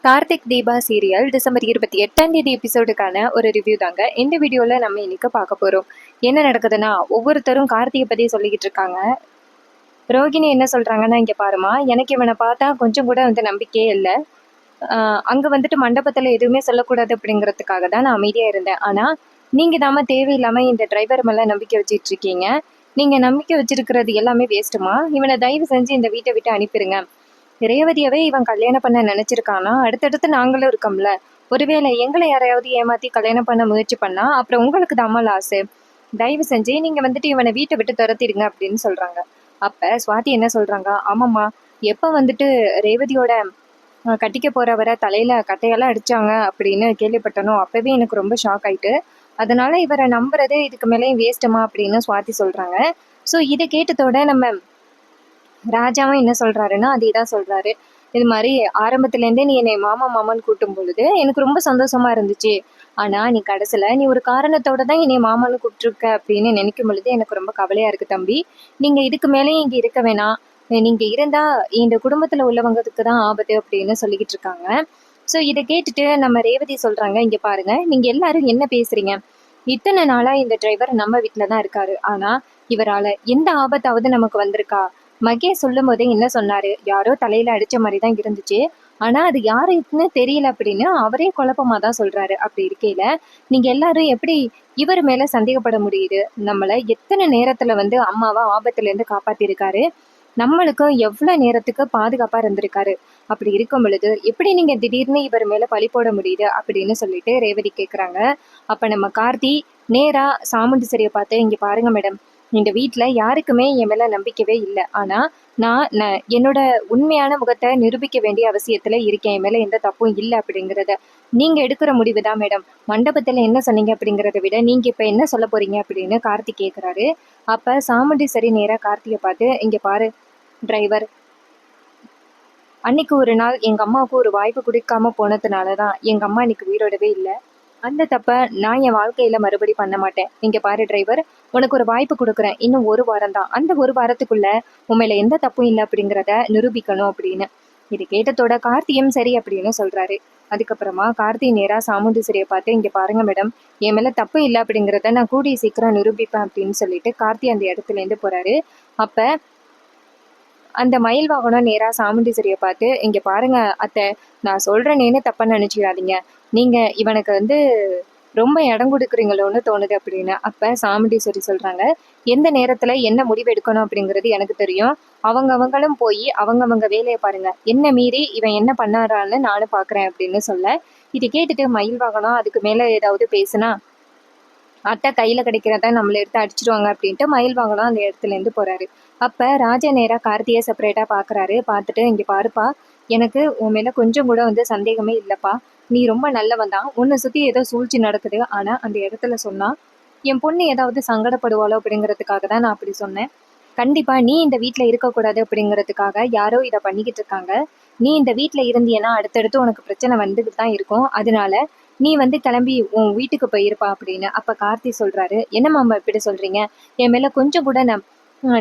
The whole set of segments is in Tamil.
கார்த்திக் தீபா சீரியல் டிசம்பர் 28 எபிசோடுக்கான ஒரு ரிவ்யூ தாங்க இந்த வீடியோல நம்ம இன்னைக்கு பார்க்க போறோம். என்ன நடக்குதுன்னா, ஒவ்வொருத்தரும் கார்த்திகை பத்தி சொல்லிக்கிட்டு இருக்காங்க. ரோகிணி என்ன சொல்றாங்கன்னா, இங்க பாருமா, எனக்கு இவனை பார்த்தா கொஞ்சம் கூட நம்பிக்கையே இல்லை. அங்க மண்டபத்துல எதுவுமே சொல்லக்கூடாது அப்படிங்கிறதுக்காக தான் நான் அமைதியா இருந்தேன். ஆனா நீங்க தாம தேவையில்லாம இந்த டிரைவர் மேல நம்பிக்கை வச்சுட்டு இருக்கீங்க. நீங்க நம்பிக்கை வச்சிருக்கிறது எல்லாமே வேஸ்ட்டுமா. இவனை தயவு செஞ்சு இந்த வீட்டை விட்டு அனுப்பிடுங்க. ரேவதியவே இவன் கல்யாணம் பண்ண நினைச்சிருக்கானா, அடுத்தடுத்து நாங்களும் இருக்கோம்ல. ஒருவேளை எங்களை யாரையாவது ஏமாத்தி கல்யாணம் பண்ண முயற்சி பண்ணா அப்புறம் உங்களுக்கு தாமா லாஸு. தயவு செஞ்சு நீங்க இவனை வீட்டை விட்டு துரத்திடுங்க அப்படின்னு சொல்றாங்க. அப்ப சுவாதி என்ன சொல்றாங்க, ஆமாம்மா, எப்ப ரேவதியோட கட்டிக்க போறவரை தலையில கட்டையெல்லாம் அடிச்சாங்க அப்படின்னு கேள்விப்பட்டனோ அப்பவே எனக்கு ரொம்ப ஷாக் ஆயிட்டு. அதனால இவரை நம்புறது இதுக்கு மேலேயும் வேஸ்ட்டுமா அப்படின்னு சுவாதி சொல்றாங்க. ஸோ இதை கேட்டதோட நம்ம ராஜாவும் என்ன சொல்றாருன்னா, அதேதான் சொல்றாரு. இது மாதிரி ஆரம்பத்துல இருந்தே நீ என்னை மாமா மாமான்னு கூட்டும் பொழுது எனக்கு ரொம்ப சந்தோஷமா இருந்துச்சு. ஆனா நீ கடைசியில நீ ஒரு காரணத்தோட தான் என்னை மாமான்னு கூப்பிட்டுருக்க அப்படின்னு நினைக்கும் பொழுது எனக்கு ரொம்ப கவலையா இருக்கு தம்பி. நீங்க இதுக்கு மேலேயும் இங்க இருக்க வேணாம். நீங்க இருந்தா இந்த குடும்பத்துல உள்ளவங்களுக்கு தான் ஆபத்து அப்படின்னு சொல்லிக்கிட்டு இருக்காங்க. ஸோ இதை கேட்டுட்டு நம்ம ரேவதி சொல்றாங்க, இங்க பாருங்க, நீங்க எல்லாரும் என்ன பேசுறீங்க? இத்தனை நாளா இந்த டிரைவர் நம்ம வீட்டுல தான் இருக்காரு. ஆனா இவரால எந்த ஆபத்தாவது நமக்கு வந்திருக்கா? மகேஷ் சொல்லும் போதே என்ன சொன்னாரு, யாரோ தலையில அடிச்ச மாதிரி தான் இருந்துச்சு. ஆனா அது யாருக்குன்னு தெரியல அப்படின்னு அவரே குழப்பமா தான் சொல்றாரு. அப்படி இருக்கையில நீங்க எல்லாரும் எப்படி இவர் மேல சந்தேகப்பட முடியுது? நம்மள எத்தனை நேரத்துல அம்மாவை ஆபத்துல இருந்து காப்பாத்திருக்காரு. நம்மளுக்கும் எவ்வளவு நேரத்துக்கு பாதுகாப்பா இருந்திருக்காரு. அப்படி இருக்கும் பொழுது எப்படி நீங்க திடீர்னு இவர் மேல பழி போட முடியுது அப்படின்னு சொல்லிட்டு ரேவதி கேக்குறாங்க. அப்ப நம்ம கார்த்தி நேரா சாமுண்டீஸ்வரியை பார்த்து, இங்க பாருங்க மேடம், இந்த வீட்டுல யாருக்குமே என் மேல நம்பிக்கவே இல்லை. ஆனா நான் என்னோட உண்மையான முகத்தை நிரூபிக்க வேண்டிய அவசியத்துல இருக்கேன். என் மேல எந்த தப்பும் இல்லை அப்படிங்கிறத நீங்க எடுக்கிற முடிவு தான் மேடம். மண்டபத்துல என்ன சொன்னீங்க அப்படிங்கிறத விட நீங்க இப்ப என்ன சொல்ல போறீங்க அப்படின்னு கார்த்திக் கேக்குறாரு. அப்ப சாமுண்டீஸ்வரி நேரா கார்த்திகை பார்த்து, இங்க பாரு டிரைவர், அன்னைக்கு ஒரு நாள் எங்க அம்மாவுக்கு ஒரு வாய்ப்பு கொடுக்காம போனதுனாலதான் எங்க அம்மா இன்னைக்கு உயிரோடவே இல்லை. அந்த தப்ப நான் என் வாழ்க்கையில மறுபடி பண்ண மாட்டேன். இங்க பாரு டிரைவர், உனக்கு ஒரு வாய்ப்பு கொடுக்குறேன். இன்னும் ஒரு வாரம் தான். அந்த ஒரு வாரத்துக்குள்ள உண்மையில எந்த தப்பும் இல்லை அப்படிங்கிறத நிரூபிக்கணும் அப்படின்னு. இது கேட்டதோட கார்த்தியும் சரி அப்படின்னு சொல்றாரு. அதுக்கப்புறமா கார்த்தி நேரா சாமுண்டீஸ்வரியை பார்த்து, இங்க பாருங்க மேடம், என் மேல தப்பு இல்லை அப்படிங்கிறத நான் கூடிய சீக்கிரம் நிரூபிப்பேன் அப்படின்னு சொல்லிட்டு கார்த்தி அந்த இடத்துல இருந்து போறாரு. அப்ப அந்த மயில் வாகனம் நேரா சாமுண்டீஸ்வரியை பார்த்து, இங்க பாருங்க அத்தை, நான் சொல்றேனேன்னு தப்பா நினைச்சுக்காதீங்க. நீங்க இவனுக்கு ரொம்ப இடம் கொடுக்குறீங்களோன்னு தோணுது அப்படின்னு. அப்ப சாமுண்டீஸ்வரி சொல்றாங்க, எந்த நேரத்துல என்ன முடிவு எடுக்கணும் அப்படிங்கிறது எனக்கு தெரியும். அவங்களும் போய் அவங்கவங்க வேலையை பாருங்க. என்ன மீறி இவன் என்ன பண்ணாரான்னு நானும் பாக்குறேன் அப்படின்னு சொல்ல, இது கேட்டுட்டு மயில் வாகனம் அதுக்கு மேல ஏதாவது பேசுனா அத்தை கையில கிடைக்கிறத நம்மள எடுத்து அடிச்சிருவாங்க அப்படின்ட்டு மயில் வாங்கலாம் அந்த இடத்துல இருந்து போறாரு. அப்ப ராஜா நேரா கார்த்தியை செப்பரேட்டா பாக்குறாரு. பார்த்துட்டு, இங்க பாருப்பா, எனக்கு உன் மேல கொஞ்சம் கூட சந்தேகமே இல்லப்பா. நீ ரொம்ப நல்லவன் தான். உன்னை சுத்தி ஏதோ சூழ்ச்சி நடக்குது. ஆனா அந்த இடத்துல சொன்னா என் பொண்ணு ஏதாவது சங்கடப்படுவாளோ அப்படிங்கிறதுக்காக தான் நான் அப்படி சொன்னேன். கண்டிப்பா நீ இந்த வீட்டுல இருக்கக்கூடாது அப்படிங்கிறதுக்காக யாரோ இதை பண்ணிக்கிட்டு இருக்காங்க. நீ இந்த வீட்டுல இருந்தியன்னா அடுத்தடுத்து உனக்கு பிரச்சனை வந்துட்டு தான் இருக்கும். அதனால நீ கிளம்பி உன் வீட்டுக்கு போயிருப்பா அப்படின்னு. அப்ப கார்த்தி சொல்றாரு, என்ன மாமா இப்படி சொல்றீங்க? என் மேல கொஞ்சம் கூட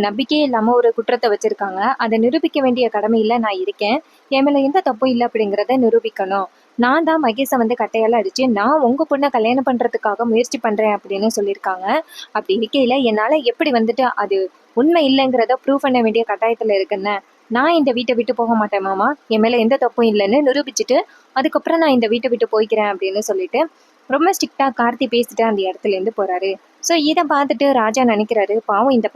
நம்பிக்கையே இல்லாம ஒரு குற்றத்தை வச்சிருக்காங்க. அதை நிரூபிக்க வேண்டிய கடமையில நான் இருக்கேன். என் மேல எந்த தப்பும் இல்லை அப்படிங்கிறத நிரூபிக்கணும். நான் தான் மகேஷை கட்டையால அடிச்சு நான் உங்க பொண்ணை கல்யாணம் பண்றதுக்காக முயற்சி பண்றேன் அப்படின்னு சொல்லியிருக்காங்க. அப்படி இருக்கையில என்னால எப்படி அது உண்மை இல்லைங்கிறத ப்ரூவ் பண்ண வேண்டிய கட்டாயத்துல இருக்குன்னு. நான் இந்த வீட்டை விட்டு போக மாட்டேன் மாமா. என் மேல எந்த தப்பும் இல்லைன்னு நிரூபிச்சுட்டு அதுக்கப்புறம் நான் இந்த வீட்டை விட்டு போய்க்கிறேன் அப்படின்னு சொல்லிட்டு ரொம்ப ஸ்ட்ரிக்டா கார்த்தி பேசிட்டு அந்த இடத்துல இருந்து போறாரு. ஸோ இதை பார்த்துட்டு ராஜா நினைக்கிறாரு, பாவம் இந்த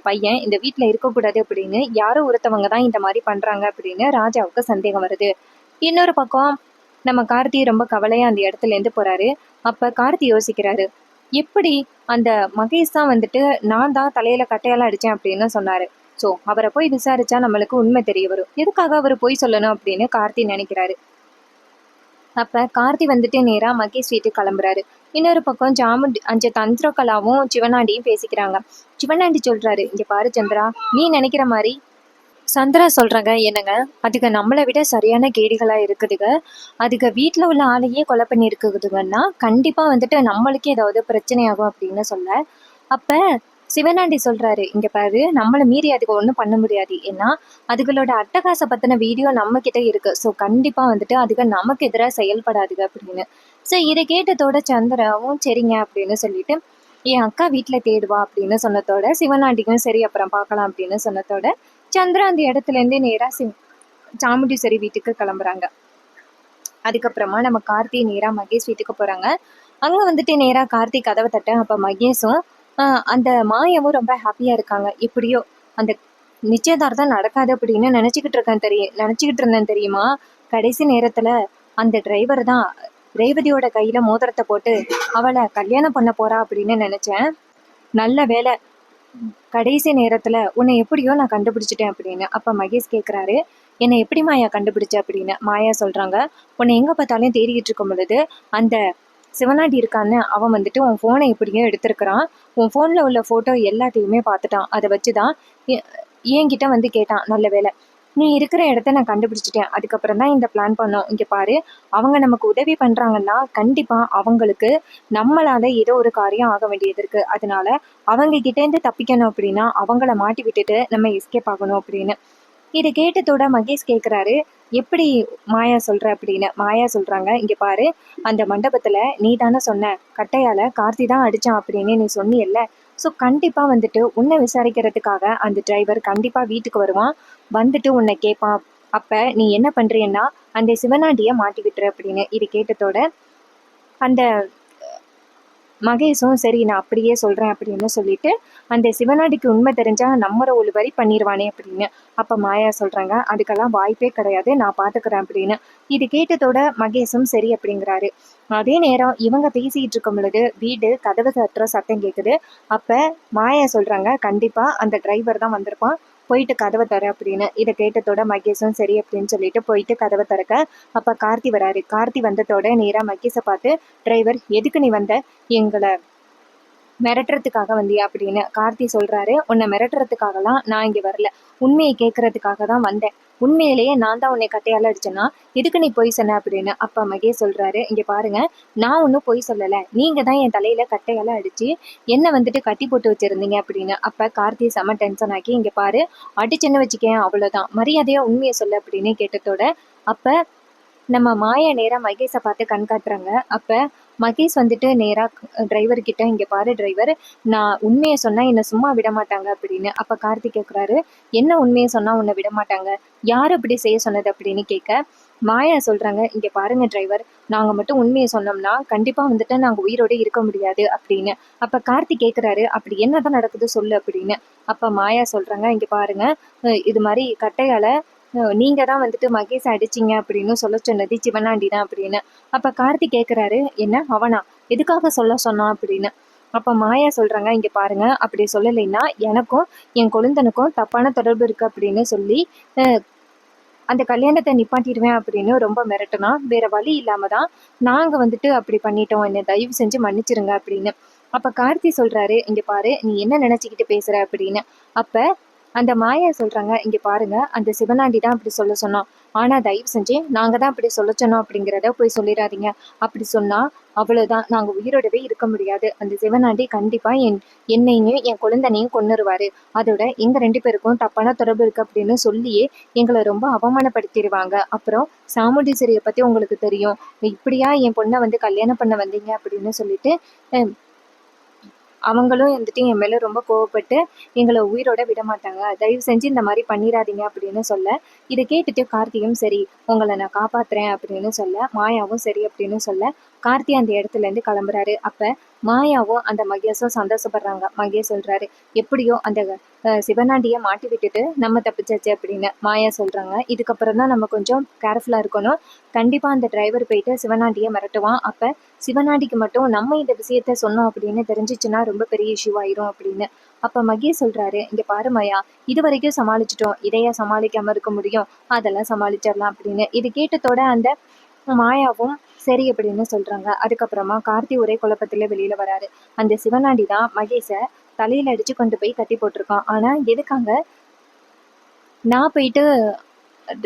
பையன் இந்த வீட்டுல இருக்கக்கூடாது அப்படின்னு யாரோ ஒருத்தவங்க தான் இந்த மாதிரி பண்றாங்க அப்படின்னு ராஜாவுக்கு சந்தேகம் வருது. இன்னொரு பக்கம் நம்ம கார்த்தி ரொம்ப கவலையா அந்த இடத்துல இருந்து போறாரு. அப்ப கார்த்தி யோசிக்கிறாரு, எப்படி அந்த மகேஷ் தான் நான் தான் தலையில கட்டையால அடிச்சேன் அப்படின்னு சொன்னாரு. ஸோ அவரை போய் விசாரிச்சா நம்மளுக்கு உண்மை தெரிய வரும். எதுக்காக அவர் போய் சொல்லணும் அப்படின்னு கார்த்தி நினைக்கிறாரு. அப்ப கார்த்தி நேரா மகேஷ் வீட்டுக்கு கிளம்புறாரு. இன்னொரு பக்கம் ஜாமுண்டி அஞ்சு தந்திரகலாவும் சிவனாண்டியும் பேசிக்கிறாங்க. சிவனாண்டி சொல்றாரு, இங்க பாரு சந்திரா, நீ நினைக்கிற மாதிரி சந்திரா சொல்றாங்க என்னங்க, அதுக்கு நம்மளை விட சரியான கேடிகளா இருக்குதுங்க. அதுக்கு வீட்டுல உள்ள ஆளையே கொலை பண்ணி இருக்குதுங்கன்னா கண்டிப்பா நம்மளுக்கே ஏதாவது பிரச்சனை ஆகும் அப்படின்னு சொல்ல, அப்ப சிவனாண்டி சொல்றாரு, இங்க பாரு நம்மள மீறி அதுக்கு ஒண்ணும் பண்ண முடியாது. ஏன்னா அதுகளோட அட்டகாச பத்தின வீடியோ நம்ம கிட்ட இருக்கு. ஸோ கண்டிப்பா வந்துட்டு அதுக நமக்கு எதிரா செயல்படாதுக அப்படின்னு. ஸோ இதை கேட்டதோட சந்திராவும் சரிங்க அப்படின்னு சொல்லிட்டு என் அக்கா வீட்டுல தேடுவா அப்படின்னு சொன்னதோட சிவனாண்டிக்கும் சரி அப்புறம் பார்க்கலாம் அப்படின்னு சொன்னதோட சந்திரா அந்த இடத்துல இருந்தே நேரா சாமுண்டீஸ்வரி வீட்டுக்கு கிளம்புறாங்க. அதுக்கப்புறமா நம்ம கார்த்தி நேரா மகேஷ் வீட்டுக்கு போறாங்க. அங்க வந்துட்டு நேரா கார்த்தி கதவை தட்ட அப்ப மகேஷும் அந்த மாயாவும் ரொம்ப ஹாப்பியா இருக்காங்க. எப்படியோ அந்த நிச்சயதார்த்தம் நடக்காது அப்படின்னு நினைச்சுக்கிட்டு இருந்தேன் தெரியுமா. கடைசி நேரத்துல அந்த டிரைவர் தான் ரேவதியோட கையில மோதிரத்தை போட்டு அவளை கல்யாணம் பண்ண போறா அப்படின்னு நினைச்சேன். நல்ல வேலை கடைசி நேரத்துல உன்னை எப்படியோ நான் கண்டுபிடிச்சிட்டேன் அப்படின்னு. அப்ப மகேஷ் கேக்குறாரு, என்னை எப்படி மாயா கண்டுபிடிச்ச அப்படின்னு. மாயா சொல்றாங்க, உன்னை எங்க பார்த்தாலும் தேடிக்கிட்டு இருக்கும் பொழுது அந்த சிவனாண்டி இருக்கான்னு அவன் வந்துட்டு உன் போனை எப்படியோ எடுத்திருக்கிறான். உன் போன்ல உள்ள போட்டோ எல்லாத்தையுமே பார்த்துட்டான். அதை வச்சுதான் என்கிட்ட வந்து கேட்டான். நல்ல வேலை நீ இருக்கிற இடத்த நான் கண்டுபிடிச்சிட்டேன். அதுக்கப்புறம் தான் இந்த பிளான் பண்ணோம். இங்க பாரு, அவங்க நமக்கு உதவி பண்றாங்கன்னா கண்டிப்பா அவங்களுக்கு நம்மளால ஏதோ ஒரு காரியம் ஆக வேண்டியது இருக்கு. அதனால அவங்க கிட்ட இருந்து தப்பிக்கணும் அப்படின்னா அவங்கள மாட்டி விட்டுட்டு நம்ம எஸ்கேப் ஆகணும் அப்படின்னு. இதை கேட்டதோட மகேஷ் கேக்குறாரு, எப்படி மாயா சொல்ற அப்படின்னு. மாயா சொல்றாங்க, இங்க பாரு, அந்த மண்டபத்துல நீ தானே சொன்ன கட்டையால கார்த்தி தான் அடிச்சான் அப்படின்னு நீ சொன்னியல்ல. ஸோ கண்டிப்பா வந்துட்டு உன்னை விசாரிக்கிறதுக்காக அந்த டிரைவர் கண்டிப்பா வீட்டுக்கு வருவான். வந்துட்டு உன்னை கேட்பான். அப்ப நீ என்ன பண்றீன்னா அந்த சிவனாண்டிய மாட்டி விட்டுரு அப்படின்னு. இது கேட்டதோட அந்த மகேஷும் சரி நான் அப்படியே சொல்றேன் அப்படின்னு சொல்லிட்டு அந்த சிவனாடிக்கு உண்மை தெரிஞ்சா நம்மள ஒரு வரி பண்ணிடுவானே அப்படின்னு. அப்ப மாயா சொல்றாங்க, அதுக்கெல்லாம் வாய்ப்பே கிடையாது, நான் பாத்துக்கிறேன் அப்படின்னு. இது கேட்டதோட மகேஷும் சரி அப்படிங்கிறாரு. அதே நேரம் இவங்க பேசிட்டு இருக்கும் பொழுது வீடு கதவு தட்டுற சத்தம் கேக்குது. அப்ப மாயா சொல்றாங்க, கண்டிப்பா அந்த டிரைவர் தான் வந்திருப்பான், போயிட்டு கதவை தர அப்படின்னு. இதை கேட்டதோட மகேஷும் சரி அப்படின்னு சொல்லிட்டு போயிட்டு கதவை திறக்க அப்ப கார்த்தி வராரு. கார்த்தி வந்ததோட நேரா மகேஷை பார்த்து, டிரைவர் எதுக்கு நீ வந்த, எங்களை மிரட்டுறதுக்காக வந்தியா அப்படின்னு. கார்த்தி சொல்றாரு, உன்னை மிரட்டுறதுக்காகலாம் நான் இங்க வரல, உண்மையை கேட்கறதுக்காக தான் வந்தேன். உண்மையிலேயே நான் தான் உன்னை கட்டையால அடிச்சேன்னா எதுக்கு நீ பொய் சொன்ன அப்படின்னு. அப்ப மகேஷ் சொல்றாரு, இங்க பாருங்க, நான் ஒன்னும் பொய் சொல்லல, நீங்க தான் என் தலையில கட்டையால அடிச்சு என்ன வந்துட்டு கட்டி போட்டு வச்சிருந்தீங்க அப்படின்னு. அப்ப கார்த்தி செம டென்ஷன் ஆக்கி, இங்க பாரு, அடிச்சுன்னு வச்சுக்கேன் அவ்வளவுதான், மரியாதையா உண்மையை சொல்ல அப்படின்னு கேட்டதோட அப்ப நம்ம மாயா நேரா மகேஷை பார்த்து கண் காட்டுறாங்க. அப்ப மகேஷ் வந்துட்டு நேரா டிரைவர் கிட்ட, இங்க பாரு டிரைவர், நான் உண்மையை சொன்னா என்னை சும்மா விட மாட்டாங்க அப்படின்னு. அப்ப கார்த்திக் கேட்குறாரு, என்ன உண்மையை சொன்னா உன்னை விட மாட்டாங்க, யாரு அப்படி செய்ய சொன்னது அப்படின்னு கேட்க மாயா சொல்றாங்க, இங்க பாருங்க டிரைவர், நாங்க மட்டும் உண்மையை சொன்னோம்னா கண்டிப்பா வந்துட்டு நாங்க உயிரோட இருக்க முடியாது அப்படின்னு. அப்ப கார்த்திக் கேட்குறாரு, அப்படி என்னதான் நடக்குது சொல்லு அப்படின்னு. அப்ப மாயா சொல்றாங்க, இங்க பாருங்க, இது மாதிரி கட்டையால நீங்க தான் வந்துட்டு மகேஷ் அடிச்சிங்க அப்படின்னு சொல்ல சொன்னது சிவனாண்டி தான் அப்படின்னு. அப்ப கார்த்தி கேட்குறாரு, என்ன அவனா, எதுக்காக சொல்ல சொன்னான் அப்படின்னு. அப்ப மாயா சொல்றாங்க, இங்க பாருங்க, அப்படி சொல்லலைன்னா எனக்கும் என் கொழுந்தனுக்கும் தப்பான தொடர்பு இருக்கு அப்படின்னு சொல்லி அந்த கல்யாணத்தை நிப்பாட்டிடுவேன் அப்படின்னு ரொம்ப மிரட்டுனா. வேற வழி இல்லாம தான் நாங்க வந்துட்டு அப்படி பண்ணிட்டோம், என்னை தயவு செஞ்சு மன்னிச்சிருங்க அப்படின்னு. அப்ப கார்த்தி சொல்றாரு, இங்க பாரு, நீ என்ன நினைச்சுக்கிட்டு பேசுற அப்படின்னு. அப்ப அந்த மாயா சொல்றாங்க, இங்க பாருங்க, அந்த சிவனாண்டி தான் அப்படி சொல்ல சொன்னோம், ஆனா தயவு செஞ்சு நாங்க தான் அப்படி சொல்ல சொன்னோம் அப்படிங்கிறத போய் சொல்லிடாதீங்க. அப்படி சொன்னா அவ்வளவுதான், நாங்க உயிரோடவே இருக்க முடியாது. அந்த சிவனாண்டி கண்டிப்பா என்னையும் என் குழந்தனையும் கொன்னுருவாரு. அதோட எங்க 2 பேருக்கும் தப்பான தொடர்பு இருக்கு அப்படின்னு சொல்லியே எங்களை ரொம்ப அவமானப்படுத்திடுவாங்க. அப்புறம் சாமுண்டீஸ்வரியை பத்தி உங்களுக்கு தெரியும், இப்படியா என் பொண்ணை வந்து கல்யாணம் பண்ண வந்தீங்க அப்படின்னு சொல்லிட்டு அவங்களும் வந்துட்டு என் மேல ரொம்ப கோவப்பட்டு எங்களை உயிரோட விட மாட்டாங்க, தயவு செஞ்சு இந்த மாதிரி பண்ணிடாதீங்க அப்படின்னு சொல்ல. இதை கேட்டுட்டு கார்த்தியும் சரி உங்களை நான் காப்பாத்துறேன் அப்படின்னு சொல்ல, மாயாவும் சரி அப்படின்னு சொல்ல கார்த்தி அந்த இடத்துல இருந்து கிளம்புறாரு. அப்ப மாயாவும் அந்த மகேஷும் சந்தோஷப்படுறாங்க. மகேஷ் சொல்றாரு, எப்படியோ அந்த சிவனாண்டிய மாட்டி விட்டுட்டு நம்ம தப்பிச்சாச்சு அப்படின்னு. மாயா சொல்றாங்க, இதுக்கப்புறம் தான் நம்ம கொஞ்சம் கேர்ஃபுல்லா இருக்கணும், கண்டிப்பா அந்த டிரைவர் போயிட்டு சிவனாண்டிய மிரட்டுவான். அப்ப சிவனாண்டிக்கு மட்டும் நம்ம இந்த விஷயத்த சொன்னோம் அப்படின்னு தெரிஞ்சிச்சுன்னா ரொம்ப பெரிய இஷ்யூ ஆயிரும் அப்படின்னு. அப்ப மகேஷ் சொல்றாரு, இங்க பாரு மாயா, இது வரைக்கும் சமாளிச்சிட்டோம், இதையா சமாளிக்காம இருக்க முடியும், அதெல்லாம் சமாளிச்சிடலாம் அப்படின்னு. இது கேட்டதோட அந்த மாயாவும் சரி அப்படின்னு சொல்றாங்க. அதுக்கப்புறமா கார்த்தி ஒரே குழப்பத்துல வெளியில வராரு. அந்த சிவனாண்டி தான் மகேஷ தலையில அடிச்சு கொண்டு போய் கட்டி போட்டிருக்கான். ஆனா எதுக்காக, நான் போயிட்டு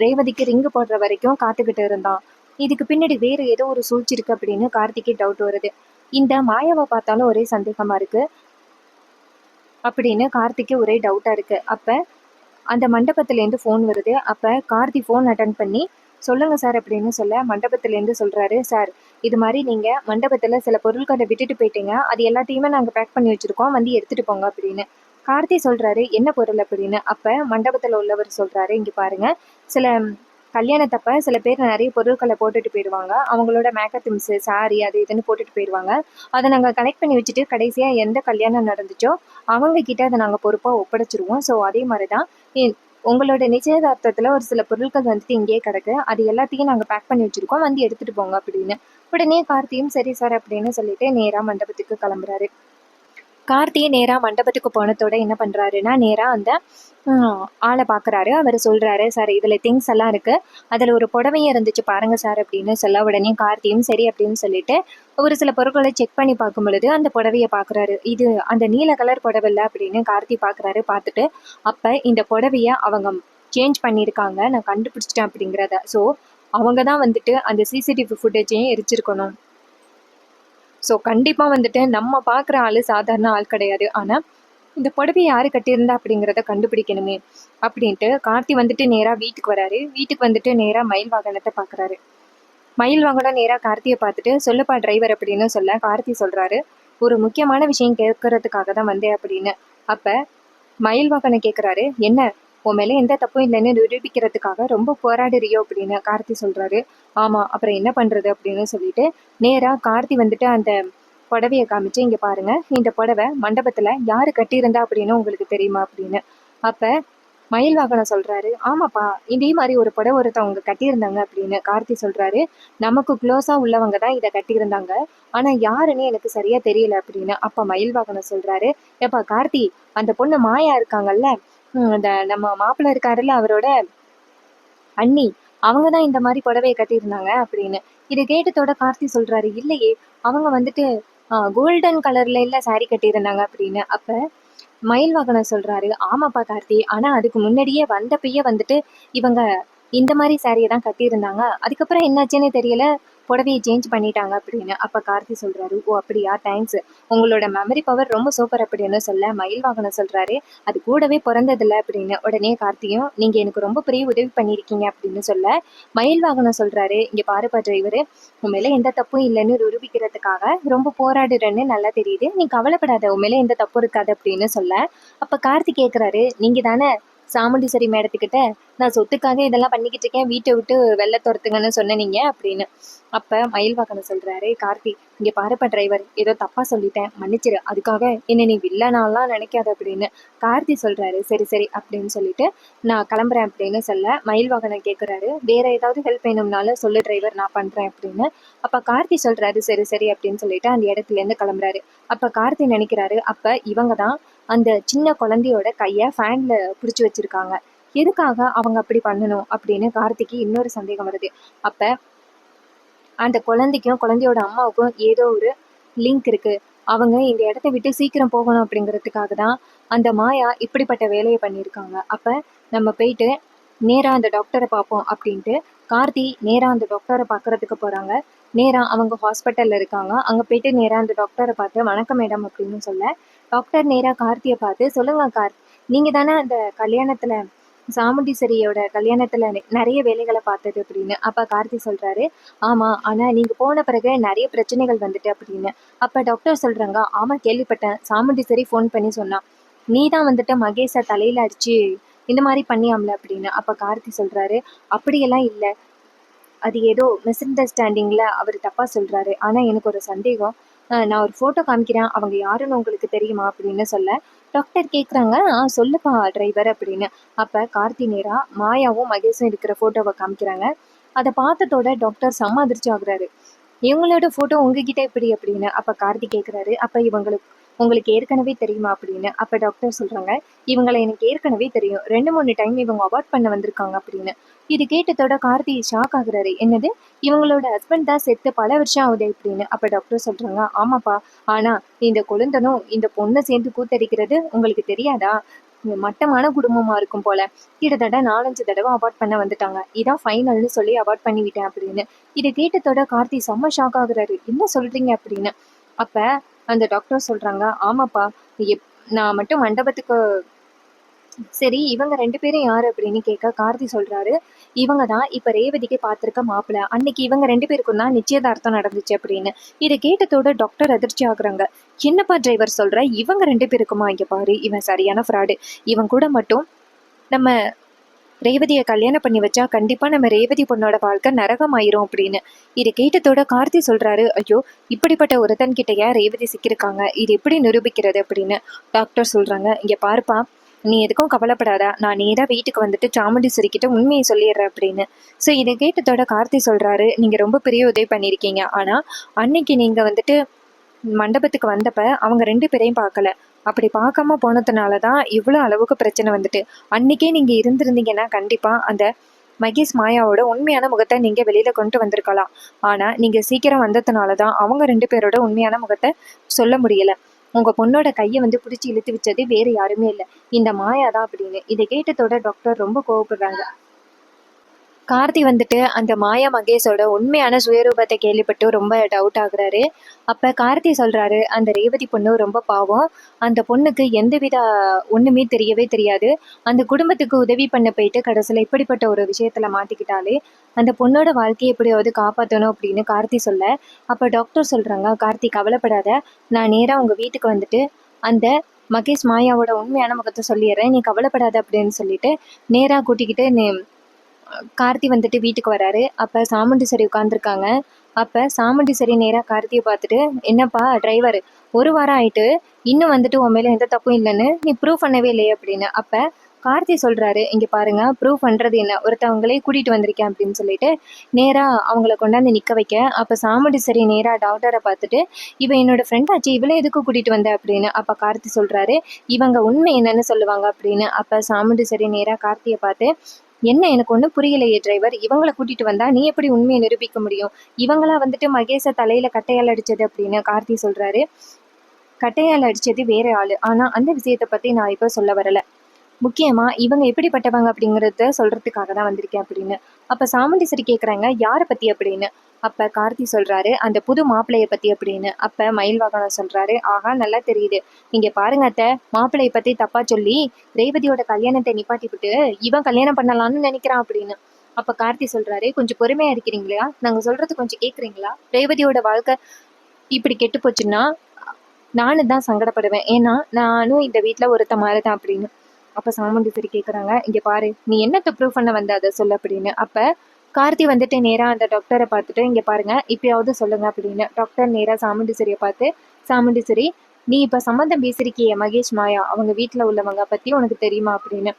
ரேவதிக்கு ரிங்கு போடுற வரைக்கும் காத்துக்கிட்டு இருந்தான், இதுக்கு பின்னாடி வேற ஏதோ ஒரு சூழ்ச்சி இருக்கு அப்படின்னு கார்த்திக்கு டவுட் வருது. இந்த மாயாவை பார்த்தாலும் ஒரே சந்தேகமா இருக்கு. அப்படின்னு கார்த்திக்கு ஒரே டவுட்டா இருக்கு. அப்ப அந்த மண்டபத்திலேருந்து ஃபோன் வருது. அப்ப கார்த்தி ஃபோன் அட்டன் பண்ணி, "சொல்லுங்க சார்" அப்படின்னு சொல்ல, மண்டபத்திலேருந்து சொல்றாரு, "சார், இது மாரி நீங்க மண்டபத்துல சில பொருட்கள விட்டுட்டு போயிட்டீங்க. அது எல்லாத்தையுமே நாங்க பேக் பண்ணி வச்சிருக்கோம். வந்து எடுத்துட்டு போங்க" அப்படின்னு. கார்த்தி சொல்றாரு, "என்ன பொருள்?" அப்படின்னு. அப்ப மண்டபத்துல உள்ளவர் சொல்றாரு, "இங்க பாருங்க, சில கல்யாணத்தப்ப சில பேர் நெறைய பொருட்கள போட்டுட்டு போயிடுவாங்க. அவங்களோட மேக்கப் திங்ஸு, சாரி அது இதுன்னு போட்டுட்டு போயிருவாங்க. அத நாங்க கலெக்ட் பண்ணி வச்சுட்டு, கடைசியா எந்த கல்யாணம் நடந்துச்சோ, அவங்க கிட்ட அத நாங்க பொறுப்பா ஒப்படைச்சுருவோம். ஸோ அதே மாரி தான் உங்களோட நிச்சயதார்த்தத்துல ஒரு சில பொருட்கள் வந்துட்டு இங்கேயே கிடக்கு. அது எல்லாத்தையும் நாங்க பேக் பண்ணி வச்சிருக்கோம். வந்து எடுத்துட்டு போங்க" அப்படின்னு. உடனே கார்த்தியும் சரி சார் அப்படின்னு சொல்லிட்டு நேரா மண்டபத்துக்கு கிளம்புறாரு. கார்த்தி நேரா மண்டபத்துக்கு போனதோட என்ன பண்றாருன்னா, நேரா அந்த ஆள பார்க்குறாரு. அவரு சொல்றாரு, "சார் இதுல திங்ஸ் எல்லாம் இருக்கு. அதுல ஒரு புடவையும் இருந்துச்சு பாருங்க சார்" அப்படின்னு சொல்ல, உடனே கார்த்தியும் சரி அப்படின்னு சொல்லிட்டு ஒரு சில பொருட்களை செக் பண்ணி பார்க்கும் பொழுது அந்த புடவைய பார்க்குறாரு. இது அந்த நீல கலர் புடவை இல்ல அப்படின்னு கார்த்தி பார்க்குறாரு. பார்த்துட்டு, அப்ப இந்த புடவைய அவங்க சேஞ்ச் பண்ணியிருக்காங்க. நான் கண்டுபிடிச்சிட்டேன் அப்படிங்கிறத. ஸோ அவங்க தான் வந்துட்டு அந்த சிசிடிவி ஃபுட்டேஜையும் எரிச்சிருக்கணும். ஸோ கண்டிப்பா வந்துட்டு நம்ம பார்க்குற ஆளு சாதாரண ஆள் கிடையாது. ஆனா இந்த புடவைய யாரு கட்டியிருந்தா அப்படிங்கிறத கண்டுபிடிக்கணுமே அப்படின்ட்டு கார்த்தி வந்துட்டு நேரா வீட்டுக்கு வராரு. வீட்டுக்கு வந்துட்டு நேரா மயில் வாகனத்தை பார்க்குறாரு. மயில் வாகனம் நேரா கார்த்தியை பார்த்துட்டு, "சொல்லுப்பா டிரைவர்" அப்படின்னு சொல்ல, கார்த்தி சொல்றாரு, "ஒரு முக்கியமான விஷயம் கேட்கறதுக்காக தான் வந்தேன்" அப்படின்னு. அப்ப மயில் வாகனம் கேட்குறாரு, "என்ன, உன் மேல எந்த தப்பும் இல்லைன்னு நிரூபிக்கிறதுக்காக ரொம்ப போராடுறியோ" அப்படின்னு கார்த்தி சொல்றாரு. "ஆமா, அப்புறம் என்ன பண்றது" அப்படின்னு சொல்லிட்டு நேரா கார்த்தி வந்துட்டு அந்த புடவைய காமிச்சு, "இங்க பாருங்க, இந்த புடவை மண்டபத்துல யாரு கட்டியிருந்தா அப்படின்னு உங்களுக்கு தெரியுமா" அப்படின்னு. அப்ப மயில் வாகனம் சொல்றாரு, "ஆமாப்பா, இதே மாதிரி ஒரு புடவை ஒருத்தவங்க கட்டியிருந்தாங்க" அப்படின்னு. கார்த்தி சொல்றாரு, "நமக்கு க்ளோஸா உள்ளவங்க தான் இதை கட்டியிருந்தாங்க. ஆனா யாருன்னு எனக்கு சரியா தெரியல" அப்படின்னு. அப்ப மயில் வாகனம் சொல்றாரு, "ஏப்பா கார்த்தி, அந்த பொண்ணு மாயா இருக்காங்கல்ல, அந்த நம்ம மாப்பிள்ளை இருக்காருல்ல அவரோட அண்ணி, அவங்க தான் இந்த மாதிரி புடவைய கட்டியிருந்தாங்க" அப்படின்னு. இதை கேட்டதோட கார்த்தி சொல்றாரு, "இல்லையே, அவங்க வந்துட்டு கோல்டன் கலர்ல இல்ல சாரி கட்டியிருந்தாங்க" அப்படின்னு. அப்ப மயில் வாகனம் சொல்றாரு, "ஆமாப்பா கார்த்தி, ஆனா அதுக்கு முன்னாடியே வந்தப்பயே வந்துட்டு இவங்க இந்த மாதிரி சாரியை தான் கட்டியிருந்தாங்க. அதுக்கப்புறம் என்னாச்சுன்னு தெரியல, புடவையை சேஞ்ச் பண்ணிட்டாங்க" அப்படின்னு. அப்ப கார்த்தி சொல்றாரு, "ஓ அப்படியா, தேங்க்ஸ், உங்களோட மெமரி பவர் ரொம்ப சூப்பர்" அப்படின்னு சொல்ல, மயில் வாகனம் சொல்றாரு, "அது கூடவே பிறந்ததில்ல" அப்படின்னு. உடனே கார்த்தியும், "நீங்க எனக்கு ரொம்ப பெரிய உதவி பண்ணியிருக்கீங்க" அப்படின்னு சொல்ல, மயில் வாகனம் சொல்றாரு, "இங்க பாருப்பா டிரைவரு, உன் மேல எந்த தப்பும் இல்லைன்னு நிரூபிக்கிறதுக்காக ரொம்ப போராடுறேன்னு நல்லா தெரியுது. நீ கவலைப்படாத, உன் மேல எந்த தப்பும் இருக்காது" அப்படின்னு சொல்ல, அப்ப கார்த்தி கேக்குறாரு, "நீங்க தானே சாமுண்டீஸ்வரி மேடத்துக்கிட்ட நான் சொத்துக்காக இதெல்லாம் பண்ணிக்கிட்டு இருக்கேன், வீட்டை விட்டு வெளில துரத்துங்கன்னு சொன்னீங்க" அப்படின்னு. அப்ப மயில் வாகனம் சொல்றாரு, "கார்த்தி, இங்க பாருப்பா டிரைவர், ஏதோ தப்பா சொல்லிட்டேன், மன்னிச்சிரு. அதுக்காக என்ன நீ வில்லனாலாம் நினைக்காத" அப்படின்னு. கார்த்தி சொல்றாரு, "சரி சரி" அப்படின்னு சொல்லிட்டு, "நான் கிளம்புறேன்" அப்படின்னு சொல்ல, மயில் வாகனம் கேக்குறாரு, "வேற ஏதாவது ஹெல்ப் வேணும்னாலும் சொல்லு டிரைவர், நான் பண்றேன்" அப்படின்னு. அப்ப கார்த்தி சொல்றாரு, "சரி சரி" அப்படின்னு சொல்லிட்டு அந்த இடத்துல இருந்து கிளம்புறாரு. அப்ப கார்த்தி நினைக்கிறாரு, அப்ப இவங்க தான் அந்த சின்ன குழந்தையோட கைய ஃபேன்ல பிடிச்சு வச்சிருக்காங்க. எதுக்காக அவங்க அப்படி பண்ணணும் அப்படின்னு கார்த்திக்கு இன்னொரு சந்தேகம் வருது. அப்ப அந்த குழந்தைக்கும் குழந்தையோட அம்மாவுக்கும் ஏதோ ஒரு லிங்க் இருக்கு. அவங்க இந்த இடத்த விட்டு சீக்கிரம் போகணும் அப்படிங்கிறதுக்காக தான் அந்த மாயா இப்படிப்பட்ட வேலையை பண்ணியிருக்காங்க. அப்ப நம்ம போயிட்டு நேரா அந்த டாக்டரை பார்ப்போம் அப்படின்ட்டு கார்த்தி நேரா அந்த டாக்டரை பார்க்கறதுக்கு போறாங்க. நேரா அவங்க ஹாஸ்பிட்டல்ல இருக்காங்க. அங்க போயிட்டு நேரா அந்த டாக்டரை பார்த்து, "வணக்கம் மேடம்" அப்படின்னு சொல்ல, டாக்டர் நேரா கார்த்தியை பார்த்து, "சொல்லுங்க கார்த், நீங்க தானே அந்த கல்யாணத்துல சாமுண்டீஸ்வரியோட கல்யாணத்துல நிறைய வேலைகளை பார்த்தது" அப்படின்னு. அப்ப கார்த்தி சொல்றாரு, "ஆமா, ஆனா நீங்க போன பிறகு நிறைய பிரச்சனைகள் வந்துட்டு" அப்படின்னு. அப்ப டாக்டர் சொல்றாங்க, "ஆமா கேள்விப்பட்டேன், சாமுண்டீஸ்வரி ஃபோன் பண்ணி சொன்னா, நீ தான் வந்துட்டு மகேஷை தலையில அடிச்சு இந்த மாதிரி பண்ணியாம்ல" அப்படின்னு. அப்ப கார்த்தி சொல்றாரு, "அப்படியெல்லாம் இல்ல, அது ஏதோ மிஸ் அண்டர்ஸ்டாண்டிங்ல அவர் தப்பா சொல்றாரு. ஆனா எனக்கு ஒரு சந்தேகம், நான் ஒரு போட்டோ காமிக்கிறேன், அவங்க யாருன்னு உங்களுக்கு தெரியுமா" அப்படின்னு சொல்ல, டாக்டர் கேக்குறாங்க, சொல்லுப்பா டிரைவர்" அப்படின்னு. அப்ப கார்த்தி நேரா மாயாவும் மகேஷும் இருக்கிற போட்டோவை காமிக்கிறாங்க. அதை பார்த்ததோட டாக்டர் செம்ம அதிர்ச்சி ஆகுறாரு. "இவங்களோட போட்டோ உங்ககிட்ட எப்படி" அப்படின்னு. அப்ப கார்த்தி கேக்குறாரு, "அப்ப இவங்களுக்கு உங்களுக்கு ஏற்கனவே தெரியுமா" அப்படின்னு. அப்ப டாக்டர் சொல்றாங்க, "இவங்களை எனக்கு ஏற்கனவே தெரியும், 2 3 டைம் இவங்க அவார்ட் பண்ண வந்திருக்காங்க" அப்படின்னு. இது கேட்டதோட கார்த்தி ஷாக் ஆகுறாரு. "என்னது, இவங்களோட ஹஸ்பண்ட் தான் செத்து பல வருஷம் ஆகுது" அப்படின்னு. அப்ப டாக்டர் சொல்றாங்க, "ஆமாப்பா, ஆனா இந்த கொழுந்தனும் இந்த பொண்ணு சேர்ந்து கூத்தடிக்கிறது உங்களுக்கு தெரியாதா? மட்டமான குடும்பமா இருக்கும் போல, கிட்டத்தட்ட 4 5 தடவை அவார்ட் பண்ண வந்துட்டாங்க, இதான் ஃபைனல்னு சொல்லி அவார்ட் பண்ணி விட்டேன்" அப்படின்னு. இதை கேட்டதோட கார்த்தி செம்ம ஷாக் ஆகுறாரு. "என்ன சொல்றீங்க" அப்படின்னு. அப்ப அந்த டாக்டர் சொல்றாங்க, "ஆமாப்பா, நான் மட்டும் மண்டபத்துக்கு சரி இவங்க 2 பேரும் யாரு அப்படின்னு கேட்க கார்த்தி சொல்றாரு, இவங்க தான் இப்ப ரேவதிக்கு பார்த்திருக்க மாப்பிள்ளை. அன்னைக்கு இவங்க 2 பேருக்கும் தான் நிச்சயதார்த்தம் நடந்துச்சு அப்படின்னு. இதை கேட்டதோட டாக்டர் அதிர்ச்சி ஆகுறாங்க. என்னப்பா டிரைவர் சொல்ற? இவங்க 2 பேருக்குமா? இங்க பாரு, இவன் சரியான ஃப்ராடு. இவன் கூட மட்டும் நம்ம ரேவதியை கல்யாணம் பண்ணி வச்சா கண்டிப்பா நம்ம ரேவதி பொண்ணோட வாழ்க்கை நரகமாயிரும் அப்படின்னு. இதை கேட்டதோட கார்த்தி சொல்றாரு, ஐயோ இப்படிப்பட்ட ஒருத்தன் கிட்டயா ரேவதி சிக்கியிருக்காங்க, இது எப்படி நிரூபிக்கிறது அப்படின்னு. டாக்டர் சொல்றாங்க, இங்க பாருப்பா, நீ எதுக்கும் கவலைப்படாத, நான் நேரா வீட்டுக்கு வந்துட்டு சாமுண்டீஸ்வரி கிட்ட உண்மையை சொல்லிடுறேன் அப்படின்னு. ஸோ இதை கேட்டதோட கார்த்தி சொல்றாரு, நீங்க ரொம்ப பெரிய உதவி பண்ணியிருக்கீங்க. ஆனா அன்னைக்கு நீங்க வந்துட்டு மண்டபத்துக்கு வந்தப்ப அவங்க 2 பேரையும் பார்க்கல. அப்படி பார்க்காம போனதுனால தான் இவ்வளோ அளவுக்கு பிரச்சனை வந்துட்டு. அன்னைக்கே நீங்க இருந்திருந்தீங்கன்னா கண்டிப்பா அந்த மகேஷ் மாயாவோட உண்மையான முகத்தை நீங்க வெளியில கொண்டு வந்திருக்கலாம். ஆனா நீங்க சீக்கிரம் வந்ததுனால தான் அவங்க 2 பேரோட உண்மையான முகத்தை சொல்ல முடியல. உங்க பொண்ணோட கையை வந்து பிடிச்சி இழுத்து வச்சது வேற யாருமே இல்லை, இந்த மாயா தான் அப்படின்னு. இதை கேட்டதோட டாக்டர் ரொம்ப கோவப்படுறாங்க. கார்த்தி வந்துட்டு அந்த மாயா மகேஷோட உண்மையான சுயரூபத்தை கேள்விப்பட்டு ரொம்ப டவுட் ஆகுறாரு. அப்ப கார்த்தி சொல்றாரு, அந்த ரேவதி பொண்ணு ரொம்ப பாவம், அந்த பொண்ணுக்கு எந்தவித ஒண்ணுமே தெரியவே தெரியாது, அந்த குடும்பத்துக்கு உதவி பண்ண போயிட்டு கடைசியில இப்படிப்பட்ட ஒரு விஷயத்துல மாட்டிக்கிட்டாலே அந்த பொண்ணோட வாழ்க்கையை எப்படியாவது காப்பாற்றணும் அப்படின்னு கார்த்தி சொல்ல, அப்ப டாக்டர் சொல்றாங்க, கார்த்தி கவலைப்படாத, நான் நேரா உங்க வீட்டுக்கு வந்துட்டு அந்த மகேஷ் மாயாவோட உண்மையான முகத்தை சொல்லிடுறேன், நீ கவலைப்படாத அப்படின்னு சொல்லிட்டு நேரா கூட்டிக்கிட்டு கார்த்தி வந்துட்டு வீட்டுக்கு வராரு. அப்ப சாமுண்டீஸ்வரி உட்காந்துருக்காங்க. அப்ப சாமுண்டீஸ்வரி நேரா கார்த்தியை பார்த்துட்டு, என்னப்பா டிரைவர், 1 வாரம் ஆயிட்டு இன்னும் வந்துட்டு உன் மேல எந்த தப்பும் இல்லைன்னு நீ ப்ரூவ் பண்ணவே இல்லையே அப்படின்னு. அப்ப கார்த்தி சொல்றாரு, இங்க பாருங்க, ப்ரூவ் பண்றது என்ன, ஒருத்தவங்களே கூட்டிட்டு வந்திருக்கேன் அப்படின்னு சொல்லிட்டு நேரா அவங்கள கொண்டாந்து நிக்க வைக்க. அப்ப சாமுண்டீஸ்வரி நேரா டாக்டரை பார்த்துட்டு, இவ என்னோட ஃப்ரெண்ட் ஆச்சு, இவளே எதுக்கு கூட்டிட்டு வந்த அப்படின்னு. அப்ப கார்த்தி சொல்றாரு, இவங்க உண்மை என்னன்னு சொல்லுவாங்க அப்படின்னு. அப்ப சாமுண்டீஸ்வரி நேரா கார்த்தியை பார்த்து, என்ன எனக்கு ஒன்றும் புரியலையே டிரைவர், இவங்களை கூட்டிட்டு வந்தா நீ எப்படி உண்மையை நிரூபிக்க முடியும்? இவங்களா வந்துட்டு மகேஷை தலையில கட்டையால் அடிச்சது அப்படின்னு கார்த்தி சொல்றாரு. கட்டையால் அடிச்சது வேற ஆளு, ஆனா அந்த விஷயத்தை பத்தி நான் இப்போ சொல்ல வரல. முக்கியமா இவங்க எப்படிப்பட்டவங்க அப்படிங்கறத சொல்றதுக்காக தான் வந்திருக்கேன் அப்படின்னு. அப்ப சாமுண்டீஸ்வரி கேக்குறாங்க, யாரை பத்தி அப்படின்னு. அப்ப கார்த்தி சொல்றாரு, அந்த புது மாப்பிள்ளைய பத்தி அப்படின்னு. அப்ப மயில் வாகனம் சொல்றாரு, ஆஹா நல்லா தெரியுது, நீங்க பாருங்க அத்தை, மாப்பிள்ளைய பத்தி தப்பா சொல்லி ரேவதியோட கல்யாணத்தை நிப்பாட்டி விட்டு இவன் கல்யாணம் பண்ணலாம்னு நினைக்கிறான் அப்படின்னு. அப்ப கார்த்தி சொல்றாரு, கொஞ்சம் பொறுமையா இருக்கிறீங்களா, நாங்க சொல்றது கொஞ்சம் கேக்குறீங்களா? ரேவதியோட வாழ்க்கை இப்படி கெட்டு போச்சுன்னா நானும் தான் சங்கடப்படுவேன், ஏன்னா நானும் இந்த வீட்டுல ஒருத்த மாதிரிதான் அப்படின்னு. அப்ப சாமுண்டீஸ்வரி கேக்குறாங்க, இங்க பாரு, நீ என்னத்த ப்ரூவ் பண்ண வந்த அதை சொல்லு அப்படின்னு. அப்ப கார்த்தி வந்துட்டு நேரா அந்த டாக்டரை பார்த்துட்டு, இங்க பாருங்க இப்பயாவது சொல்லுங்க அப்படின்னு. டாக்டர் நேரா சாமுண்டீஸ்வரியை பார்த்து, சாமுண்டீஸ்வரி, நீ இப்ப சம்மந்தம் பேசிருக்கிய மகேஷ் மாயா அவங்க வீட்டுல உள்ளவங்க பத்தி உனக்கு தெரியுமா அப்படின்னு.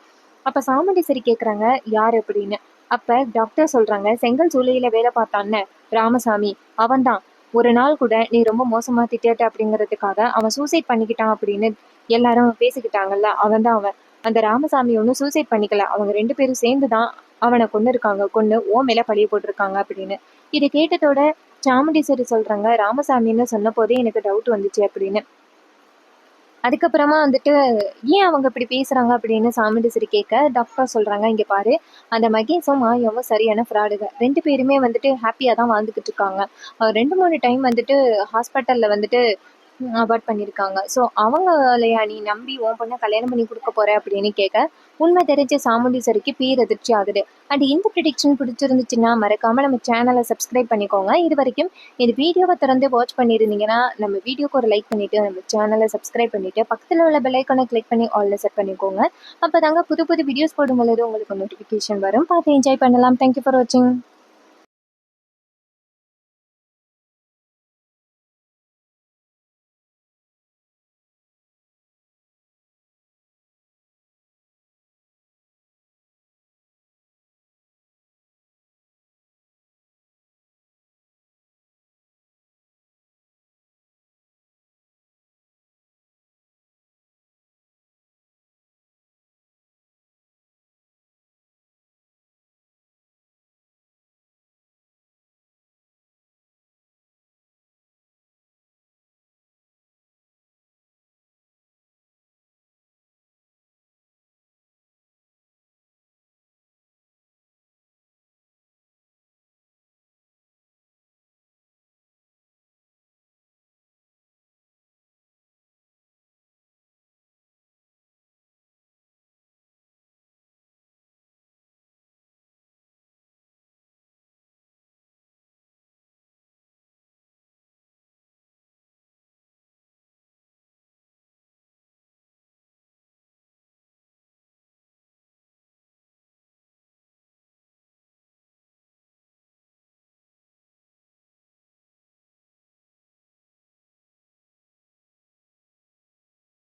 அப்ப சாமுண்டீஸ்வரி கேக்குறாங்க, யாரு அப்படின்னு. அப்ப டாக்டர் சொல்றாங்க, செங்கல் சூளையில வேலை பார்த்தான்னு ராமசாமி, அவன்தான். ஒரு நாள் கூட நீ ரொம்ப மோசமா திட்டிட்ட அப்படிங்கிறதுக்காக அவன் சூசைட் பண்ணிக்கிட்டான் அப்படின்னு எல்லாரும் பேசிக்கிட்டாங்கல்ல, அவன் தான் அவன். அந்த ராமசாமி ஒன்றும் சூசைட் பண்ணிக்கல, அவங்க 2 பேரும் சேர்ந்துதான் அவனை கொண்டு இருக்காங்க, கொண்டு ஓ மேல பழிய போட்டிருக்காங்க அப்படின்னு. இதை கேட்டதோட சாமுண்டீஸ்வரி சொல்றாங்க, ராமசாமின்னு சொன்ன போதே எனக்கு டவுட் வந்துச்சு அப்படின்னு. அதுக்கப்புறமா வந்துட்டு ஏன் அவங்க இப்படி பேசுறாங்க அப்படின்னு சாமுண்டீஸ்வரி கேட்க, டாக்டர் சொல்றாங்க, இங்க பாரு, அந்த மகேஷும் மாயாவும் சரியான ஃப்ராடுங்க, 2 பேருமே வந்துட்டு ஹாப்பியா தான் வாழ்ந்துகிட்டு இருக்காங்க. 2 3 டைம் வந்துட்டு ஹாஸ்பிட்டல்ல வந்துட்டு அவாய்ட் பண்ணியிருக்காங்க. ஸோ அவங்களையா நீ நம்பி உன் பொண்ணை கல்யாணம் பண்ணி கொடுக்க போற அப்படின்னு கேட்க, உண்மை தெரிஞ்ச சாமுண்டீஸ்வரிக்கு பேரதிர்ச்சி ஆகுது. அண்ட் இந்த ப்ரிடிக்ஷன் பிடிச்சிருந்துச்சுன்னா மறக்காம நம்ம சேனலை சப்ஸ்கிரைப் பண்ணிக்கோங்க. இது வரைக்கும் இந்த வீடியோவை திறந்து வாட்ச் பண்ணியிருந்தீங்கன்னா நம்ம வீடியோக்கு ஒரு லைக் பண்ணிட்டு நம்ம சேனலை சப்ஸ்கிரைப் பண்ணிட்டு பக்கத்தில் உள்ள பெல் ஐக்கானை கிளிக் பண்ணி ஆல்ல செட் பண்ணிக்கோங்க. அப்போ தாங்க புது புது வீடியோஸ் போடும்பொழுது உங்களுக்கு நோட்டிஃபிகேஷன் வரும், பார்த்து என்ஜாய் பண்ணலாம். தேங்க்யூ ஃபார் வாட்சிங்.